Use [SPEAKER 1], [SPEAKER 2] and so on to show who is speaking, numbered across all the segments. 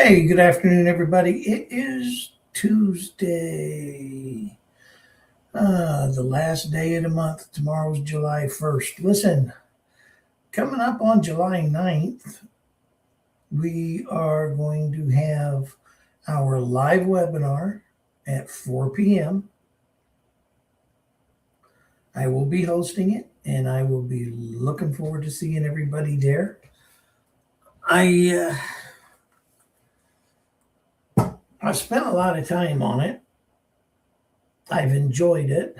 [SPEAKER 1] Hey, good afternoon, everybody. It is Tuesday, the last day of the month. Tomorrow's July 1st. Listen, coming up on July 9th, we are going to have our live webinar at 4 p.m. I will be hosting it, and I will be looking forward to seeing everybody there. I've spent a lot of time on it. I've enjoyed it.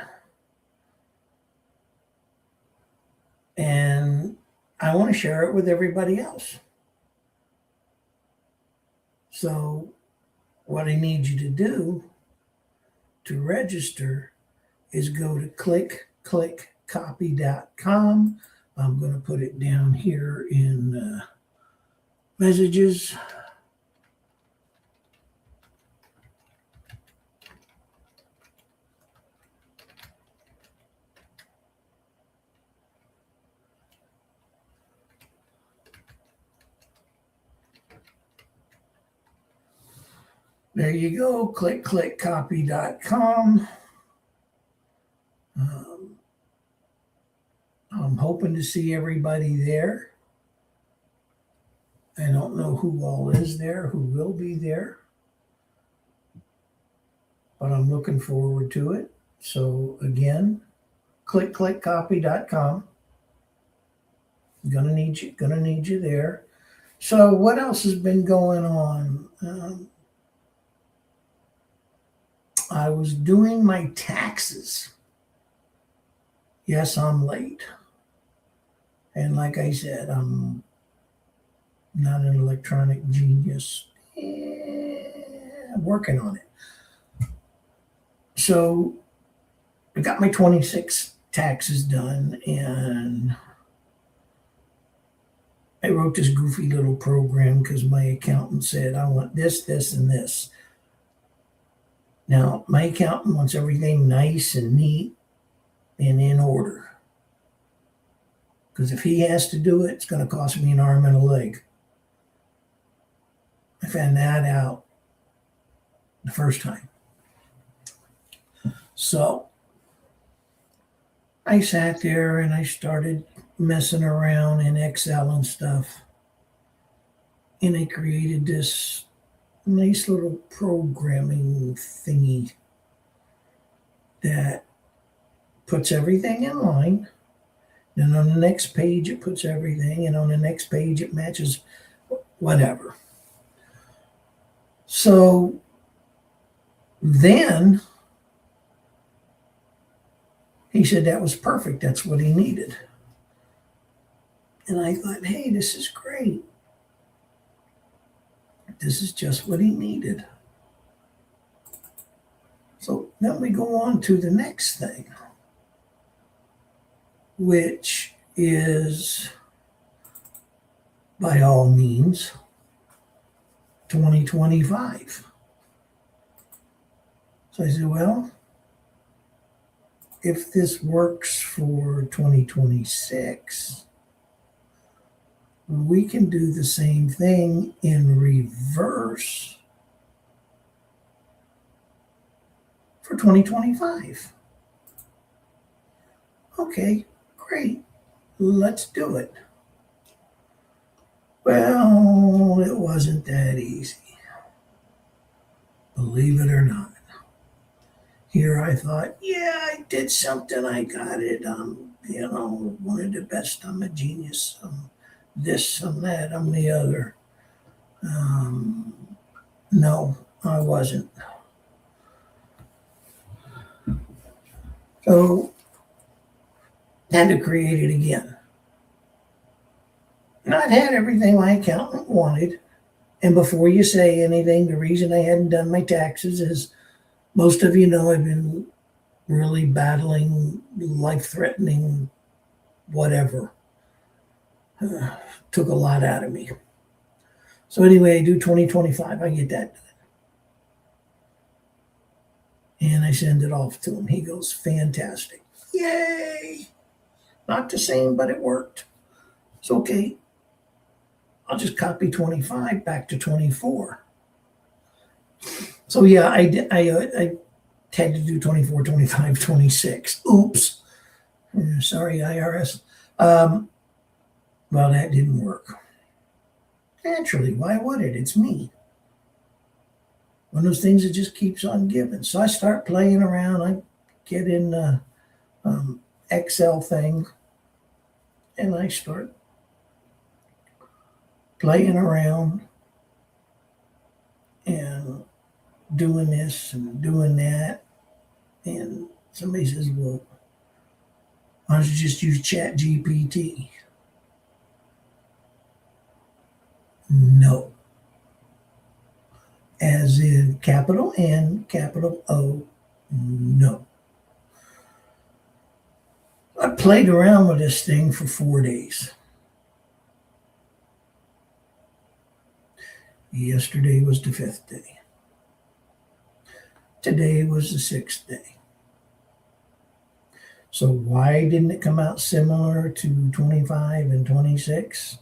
[SPEAKER 1] And I want to share it with everybody else. So what I need you to do to register is go to clickcopy.com. I'm going to put it down here in messages. There you go, clickcopy.com. I'm hoping to see everybody there. I don't know who all is there, who will be there, but I'm looking forward to it. So again, clickcopy.com. Gonna need you there. So what else has been going on? I was doing my taxes. Yes, I'm late. And like I said, I'm not an electronic genius. I'm working on it. So I got my 26 taxes done, and I wrote this goofy little program because my accountant said, I want this, this, and this. Now, my accountant wants everything nice and neat and in order. Because if he has to do it, it's going to cost me an arm and a leg. I found that out the first time. So I sat there and I started messing around in Excel and stuff. And I created this nice little programming thingy that puts everything in line. Then on the next page, it puts everything. And on the next page, it matches whatever. So then he said that was perfect. That's what he needed. And I thought, hey, this is great. This is just what he needed. So then we go on to the next thing, which is, by all means, 2025. So I said, well, if this works for 2026, we can do the same thing in reverse for 2025. Okay, great. Let's do it. Well, it wasn't that easy. Believe it or not. Here I thought, yeah, I did something. I got it. I'm, one of the best. I'm a genius. I'm this, I'm that, I'm the other. No, I wasn't. So had to create it again. And I'd had everything my accountant wanted. And before you say anything, the reason I hadn't done my taxes is most of you know I've been really battling life-threatening whatever. Took a lot out of me. So anyway, I do 2025. I get that done. And I send it off to him. He goes, fantastic. Yay! Not the same, but it worked. It's okay. I'll just copy 25 back to 24. So yeah, I had to do 24, 25, 26. Oops. Sorry, IRS. Um, well, that didn't work. Naturally, why would it? It's me. One of those things that just keeps on giving. So I start playing around. I get in the Excel thing and I start playing around and doing this and doing that. And somebody says, well, why don't you just use Chat GPT? No. As in capital N, capital O, no. I played around with this thing for 4 days. Yesterday was the fifth day. Today was the sixth day. So why didn't it come out similar to 25 and 26?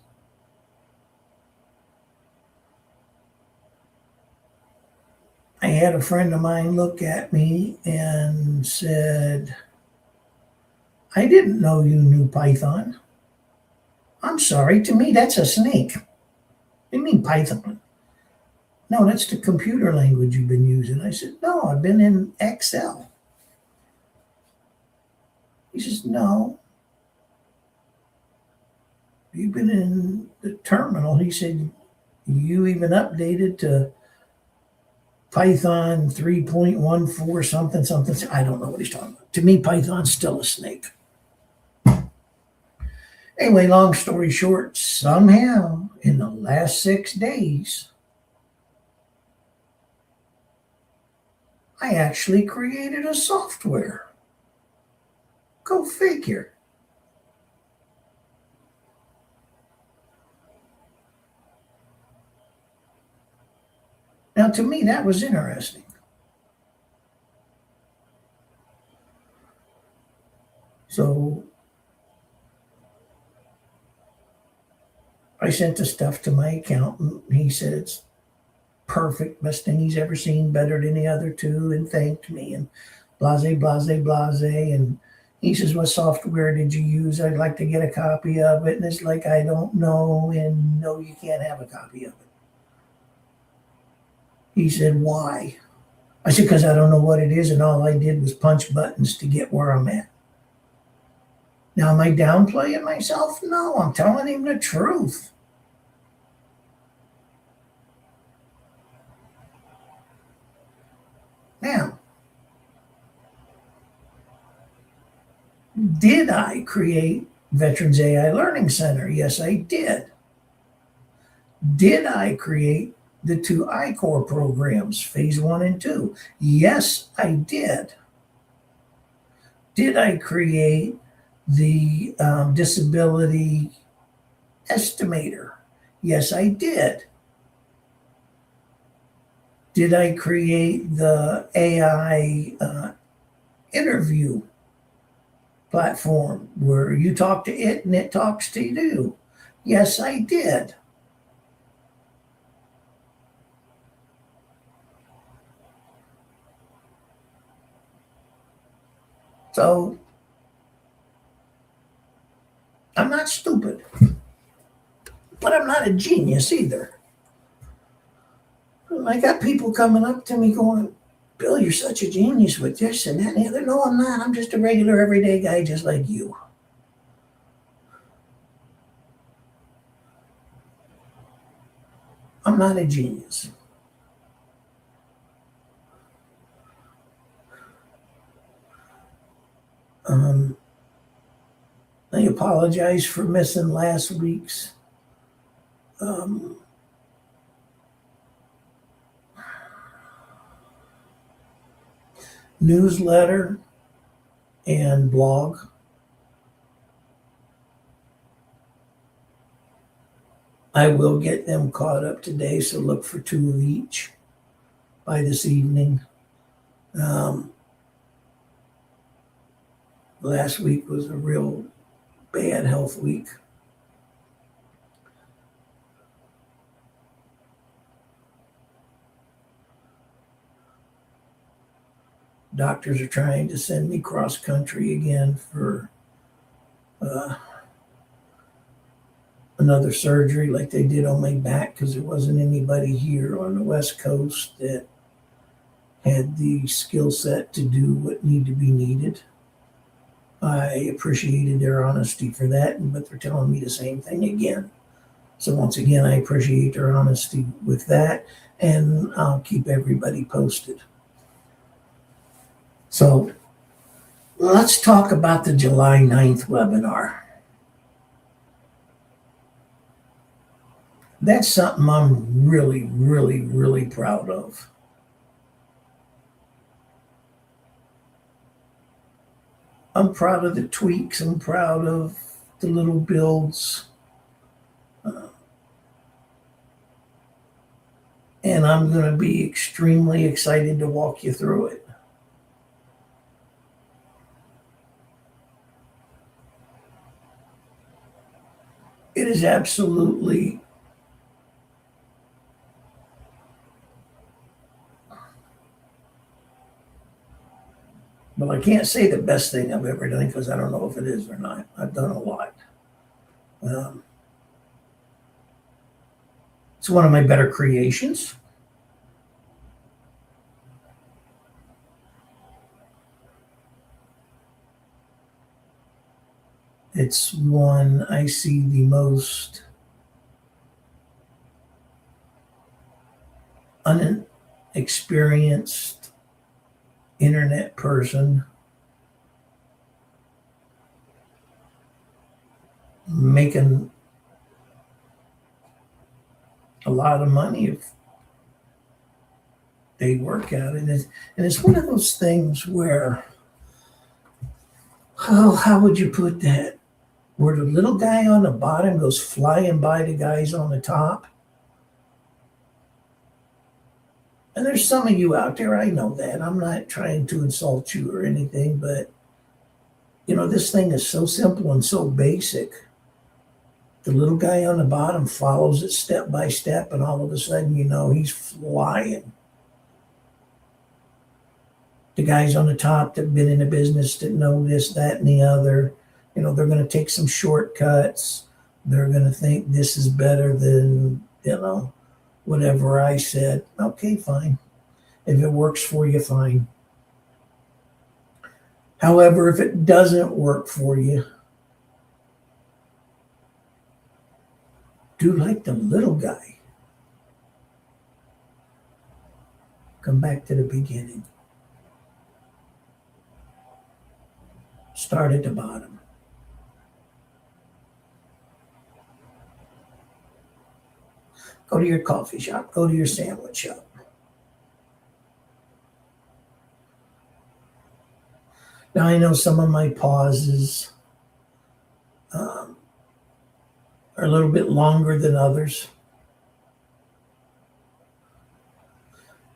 [SPEAKER 1] I had a friend of mine look at me and said, I didn't know you knew Python. I'm sorry, to me that's a snake. What do you mean Python? No, that's the computer language you've been using. I said, no, I've been in Excel. He says, no, you've been in the terminal. He said, you even updated to Python 3.14 something, something. I don't know what he's talking about. To me, Python's still a snake. Anyway, long story short, somehow in the last 6 days, I actually created a software. Go figure. Now, to me, that was interesting. So I sent the stuff to my accountant. He said it's perfect, best thing he's ever seen, better than the other two, and thanked me and blase, blase, blase. And he says, what software did you use? I'd like to get a copy of it. And it's like, I don't know. And no, you can't have a copy of it. He said, why? I said, because I don't know what it is. And all I did was punch buttons to get where I'm at. Now, am I downplaying myself? No, I'm telling him the truth. Now, did I create Veterans AI Learning Center? Yes, I did. Did I create the two I-Core programs, phase 1 and 2? Yes, I did. Did I create the disability estimator? Yes, I did. Did I create the AI interview platform where you talk to it and it talks to you? Yes, I did. So I'm not stupid, but I'm not a genius either. I got people coming up to me going, Bill, you're such a genius with this and that and the other. No, I'm not. I'm just a regular, everyday guy just like you. I'm not a genius. I apologize for missing last week's newsletter and blog. I will get them caught up today, so look for 2 of each by this evening. Last week was a real bad health week. Doctors are trying to send me cross country again for uh, another surgery like they did on my back because there wasn't anybody here on the West Coast that had the skill set to do what needed to be needed. I appreciated their honesty for that, but they're telling me the same thing again. So once again, I appreciate their honesty with that, and I'll keep everybody posted. So let's talk about the July 9th webinar. That's something I'm really, really, really proud of. I'm proud of the tweaks. I'm proud of the little builds. And I'm going to be extremely excited to walk you through it. It is absolutely well, I can't say the best thing I've ever done because I don't know if it is or not. I've done a lot. It's one of my better creations. It's one I see the most unexperienced internet person making a lot of money if they work at it. And it's one of those things where, oh, how would you put that? Where the little guy on the bottom goes flying by the guys on the top. And there's some of you out there, I know that. I'm not trying to insult you or anything, but this thing is so simple and so basic. The little guy on the bottom follows it step by step, and all of a sudden, he's flying. The guys on the top that have been in the business that know this, that, and the other, they're going to take some shortcuts. They're going to think this is better than, whatever I said. Okay, fine. If it works for you, fine. However, if it doesn't work for you, do like the little guy. Come back to the beginning. Start at the bottom. Go to your coffee shop. Go to your sandwich shop. Now, I know some of my pauses are a little bit longer than others.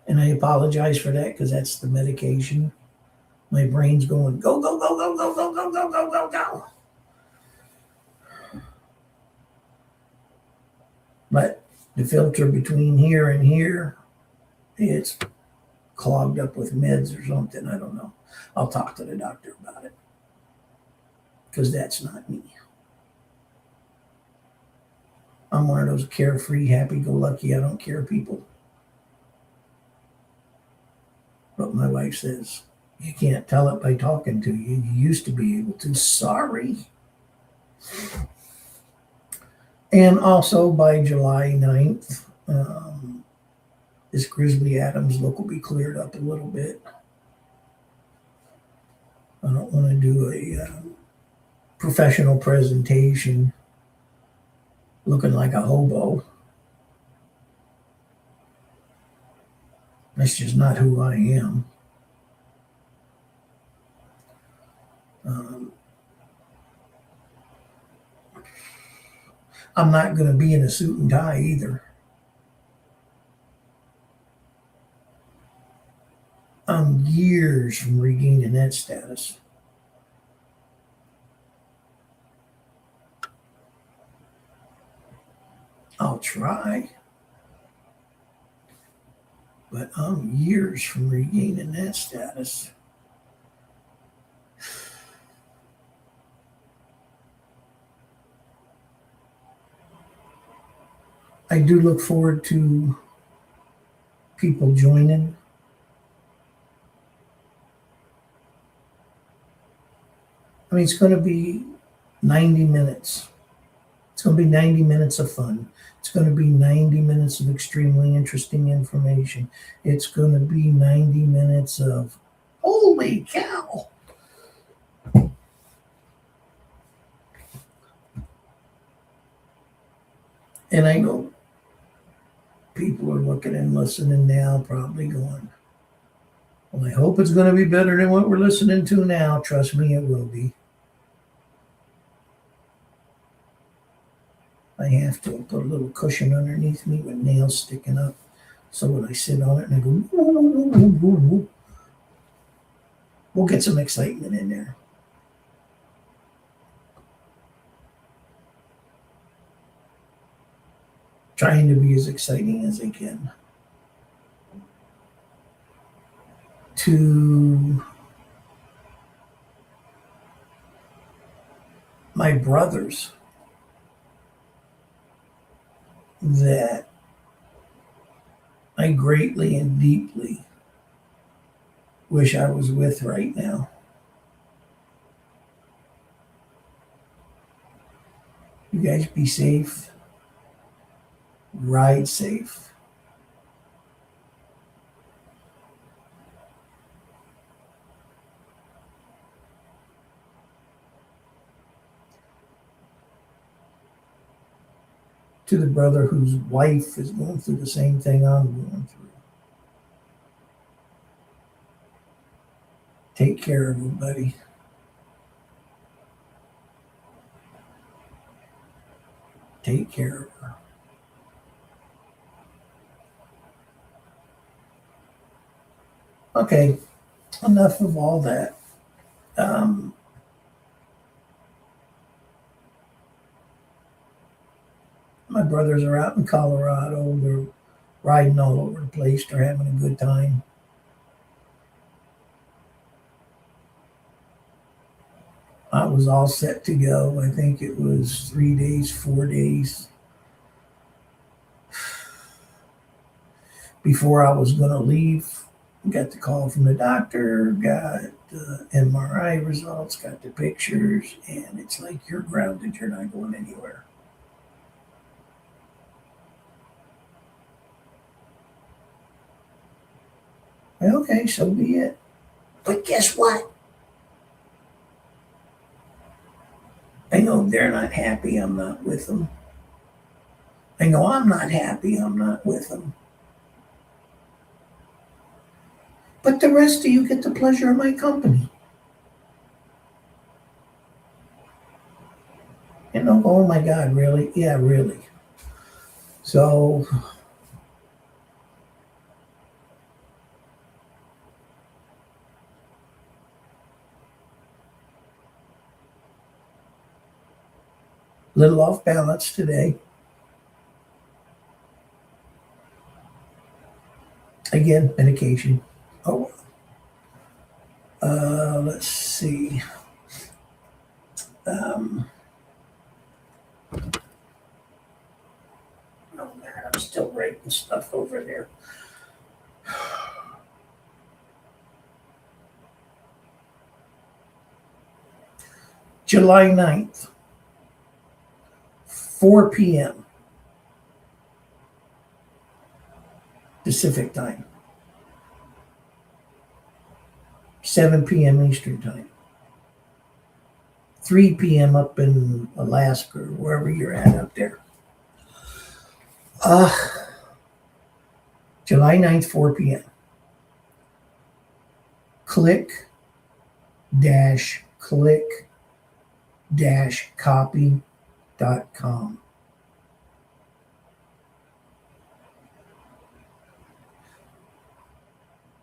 [SPEAKER 1] And I apologize for that because that's the medication. My brain's going, go, go, go, go, go, go, go, go, go, go, go. But the filter between here and here, it's clogged up with meds or something. I don't know. I'll talk to the doctor about it because that's not me. I'm one of those carefree, happy-go-lucky, I don't care people. But my wife says, you can't tell it by talking to you. You used to be able to. Sorry. And also by July 9th, this Grizzly Adams look will be cleared up a little bit. I don't want to do a professional presentation looking like a hobo. That's just not who I am. I'm not going to be in a suit and tie either. I'm years from regaining that status. I'll try. But I'm years from regaining that status. I do look forward to people joining. I mean, it's going to be 90 minutes. It's going to be 90 minutes of fun. It's going to be 90 minutes of extremely interesting information. It's going to be 90 minutes of holy cow. And I know people are looking and listening now, probably going, well, I hope it's going to be better than what we're listening to now. Trust me, it will be. I have to put a little cushion underneath me with nails sticking up. So when I sit on it and I go, we'll get some excitement in there. Trying to be as exciting as I can. To my brothers that I greatly and deeply wish I was with right now. You guys be safe. Ride safe. To the brother whose wife is going through the same thing I'm going through. Take care, everybody. Take care of her. Okay, enough of all that. My brothers are out in Colorado. They're riding all over the place. They're having a good time. I was all set to go. I think it was 3 days, 4 days before I was going to leave. Got the call from the doctor, got MRI results, got the pictures, and it's like, you're grounded. You're not going anywhere. Okay, so be it. But guess what? I know they're not happy I'm not with them. I know I'm not happy I'm not with them. But the rest of you get the pleasure of my company. Oh my God, really? Yeah, really. So, little off balance today. Again, medication. Oh, let's see. Oh man, I'm still writing stuff over there. July 9th, 4 p.m. Pacific time, 7 p.m. Eastern time, 3 p.m. up in Alaska or wherever you're at up there. July 9th, 4 p.m. Click copy.com.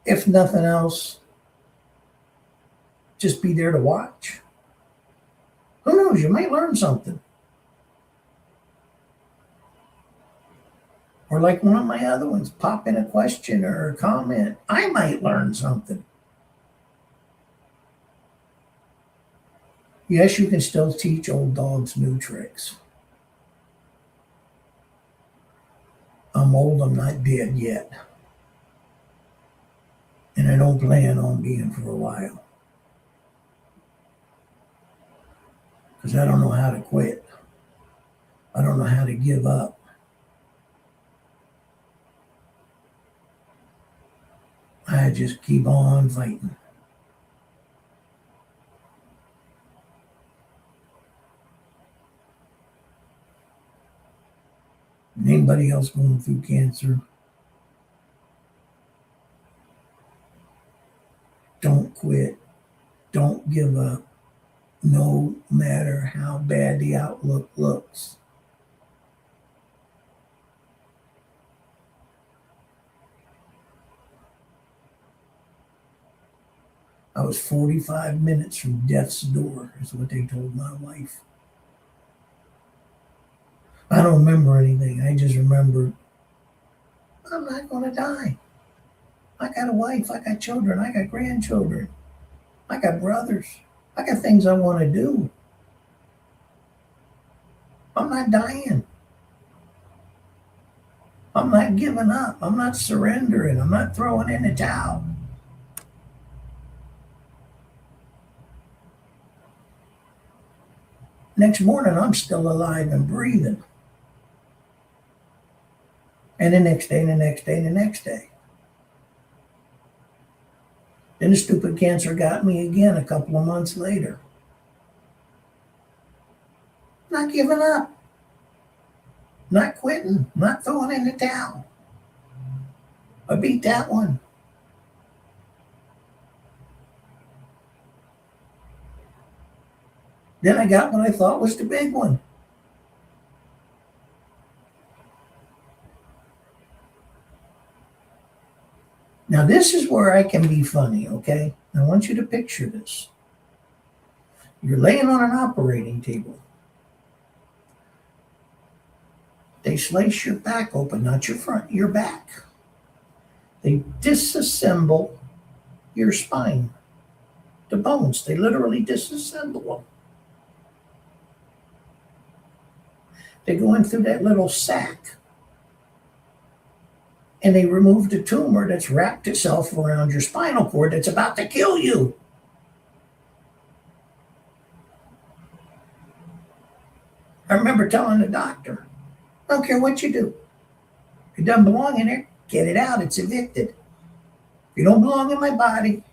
[SPEAKER 1] If nothing else, just be there to watch. Who knows? You might learn something. Or like one of my other ones, pop in a question or a comment. I might learn something. Yes, you can still teach old dogs new tricks. I'm old, I'm not dead yet. And I don't plan on being for a while. Because I don't know how to quit. I don't know how to give up. I just keep on fighting. Anybody else going through cancer, don't quit. Don't give up, no matter how bad the outlook looks. I was 45 minutes from death's door, is what they told my wife. I don't remember anything. I just remember I'm not going to die. I got a wife. I got children. I got grandchildren. I got brothers. I got things I want to do. I'm not dying. I'm not giving up. I'm not surrendering. I'm not throwing in the towel. Next morning, I'm still alive and breathing. And the next day, and the next day, and the next day. Then the stupid cancer got me again a couple of months later. Not giving up. Not quitting. Not throwing in the towel. I beat that one. Then I got what I thought was the big one. Now, this is where I can be funny, okay? I want you to picture this. You're laying on an operating table. They slice your back open, not your front, your back. They disassemble your spine, the bones. They literally disassemble them. They go in through that little sack and they remove the tumor that's wrapped itself around your spinal cord that's about to kill you. I remember telling the doctor, I don't care what you do. If it doesn't belong in there, get it out. It's evicted. If you don't belong in my body,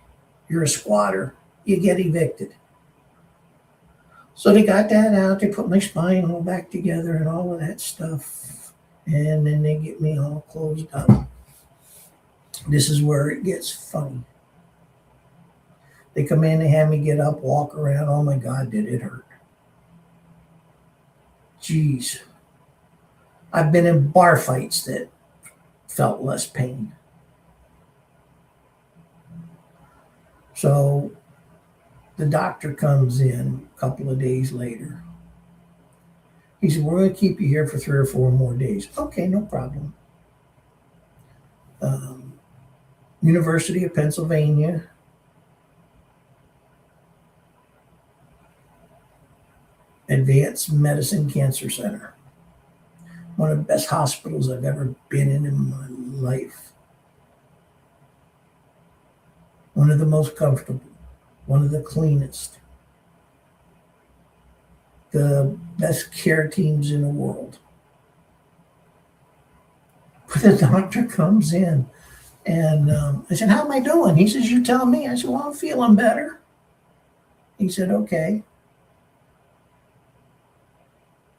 [SPEAKER 1] you're a squatter. You get evicted. So they got that out. They put my spine all back together and all of that stuff. And then they get me all closed up. This is where it gets funny. They come in, they have me get up, walk around. Oh my God, did it hurt. Jeez. I've been in bar fights that felt less pain. So the doctor comes in a couple of days later. He said, we're going to keep you here for 3 or 4 more days. Okay, no problem. University of Pennsylvania. Advanced Medicine Cancer Center. One of the best hospitals I've ever been in my life. One of the most comfortable. One of the cleanest. The best care teams in the world. But the doctor comes in and I said, how am I doing? He says, you tell me. I said, well, I'm feeling better. He said, okay.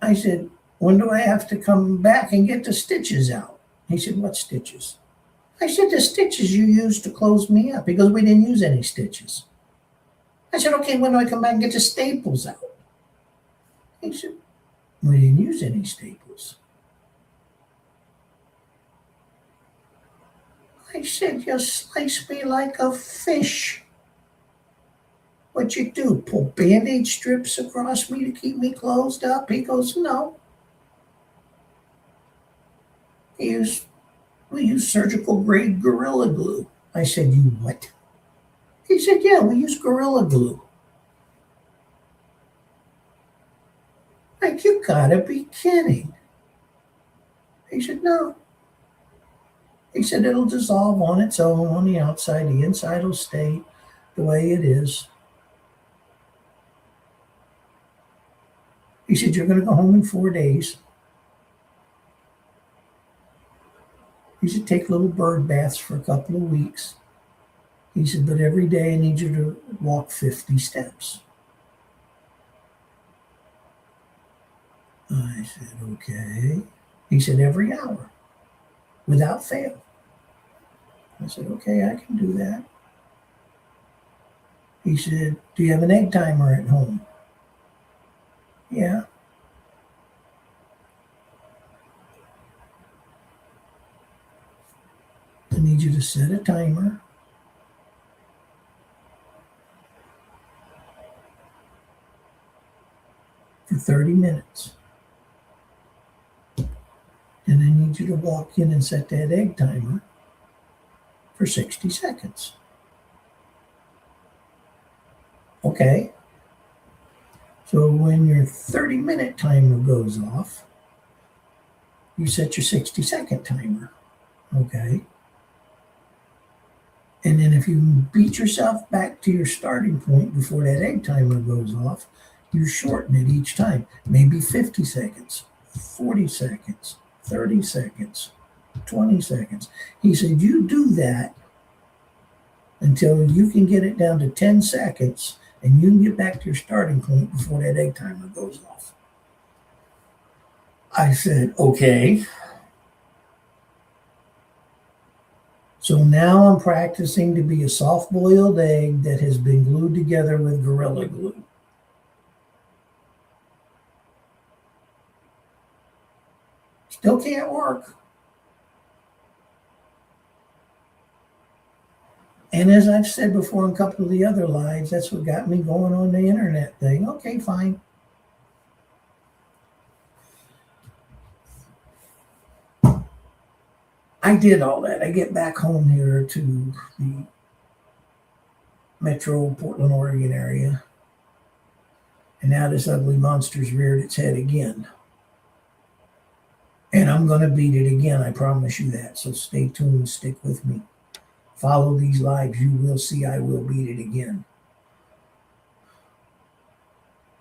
[SPEAKER 1] I said, when do I have to come back and get the stitches out? He said, what stitches? I said, the stitches you used to close me up. He goes, we didn't use any stitches. I said, okay, when do I come back and get the staples out? He said, we didn't use any staples. I said, you slice me like a fish. What'd you do? Pull Band-Aid strips across me to keep me closed up? He goes, no. We use surgical grade Gorilla Glue. I said, you what? He said, yeah, we use Gorilla Glue. Like, you gotta be kidding. He said, no. He said it'll dissolve on its own on the outside. The inside will stay the way it is. He said, you're going to go home in 4 days. He said, take little bird baths for a couple of weeks. He said, but every day I need you to walk 50 steps. I said, okay. He said, every hour, without fail. I said, okay, I can do that. He said, do you have an egg timer at home? Yeah. I need you to set a timer for 30 minutes. And I need you to walk in and set that egg timer for 60 seconds. Okay. So when your 30-minute timer goes off, you set your 60-second timer. Okay. And then if you beat yourself back to your starting point before that egg timer goes off, you shorten it each time. Maybe 50 seconds, 40 seconds, 30 seconds, 20 seconds. He said, you do that until you can get it down to 10 seconds and you can get back to your starting point before that egg timer goes off. I said, okay. So now I'm practicing to be a soft-boiled egg that has been glued together with Gorilla Glue. Still can't work. And as I've said before in a couple of the other lives, that's what got me going on the internet thing. Okay, fine. I did all that. I get back home here to the metro Portland, Oregon area. And now this ugly monster's reared its head again. And I'm going to beat it again. I promise you that. So stay tuned. Stick with me. Follow these lives. You will see I will beat it again.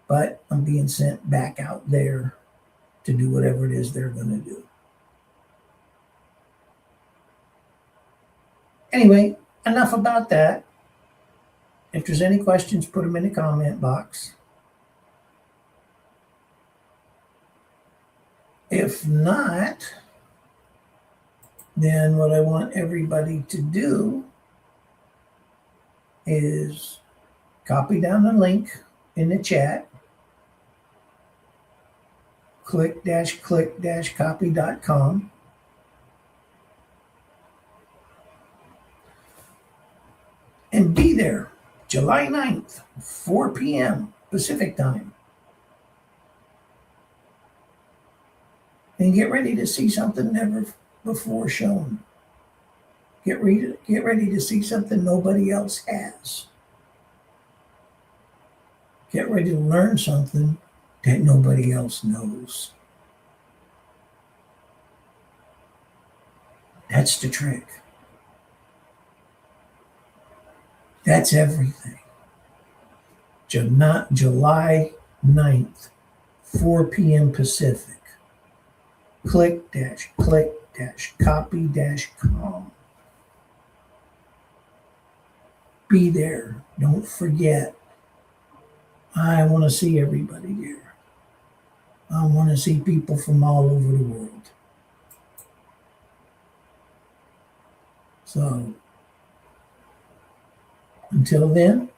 [SPEAKER 1] But I'm being sent back out there to do whatever it is they're going to do. Anyway, enough about that. If there's any questions, put them in the comment box. If not, then what I want everybody to do is copy down the link in the chat, click-copy.com, and be there July 9th, 4 p.m. Pacific time. And get ready to see something never before shown. Get ready to see something nobody else has. Get ready to learn something that nobody else knows. That's the trick. That's everything. July 9th, 4 p.m. Pacific. Click-copy-com. Be there. Don't forget. I want to see everybody there. I want to see people from all over the world. So, until then,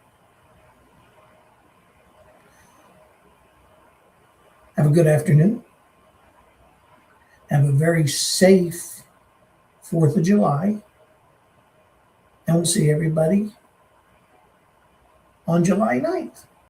[SPEAKER 1] have a good afternoon. Have a very safe 4th of July. And we'll see everybody on July 9th.